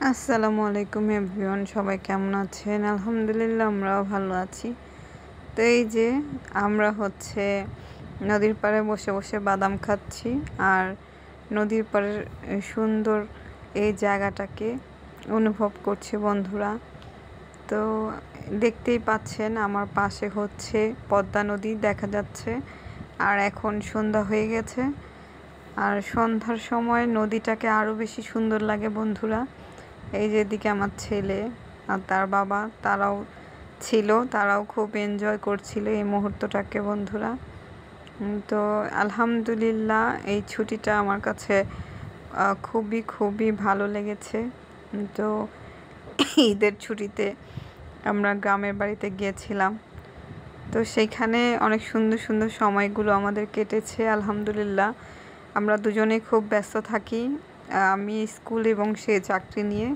আসসালামু আলাইকুম এভরিওয়ান, সবাই কেমন আছেন? আলহামদুলিল্লাহ আমরাও ভালো আছি। তো এই যে আমরা নদীর পাড়ে বসে বসে বাদাম খাচ্ছি আর নদীর পাড়ের সুন্দর এই জায়গাটাকে অনুভব করছি বন্ধুরা। তো দেখতেই পাচ্ছেন আমার পাশে পদ্মা নদী দেখা যাচ্ছে আর এখন সন্ধ্যা হয়ে গেছে। আর সন্ধ্যার সময় নদীটাকে আরও বেশি সুন্দর লাগে বন্ধুরা। এই যে এদিকে আমার ছেলে আর তার বাবা তারাও খুব এনজয় করছিল এই মুহূর্তটাকে বন্ধুরা। তো আলহামদুলিল্লাহ এই ছুটিটা আমার কাছে খুবই খুবই ভালো লেগেছে। তো ঈদের ছুটিতে আমরা গ্রামের বাড়িতে গিয়েছিলাম, তো সেইখানে অনেক সুন্দর সুন্দর সময়গুলো আমাদের কেটেছে আলহামদুলিল্লাহ। আমরা দুজনেই খুব ব্যস্ত থাকি, আমি স্কুল এবং সে চাকরি নিয়ে।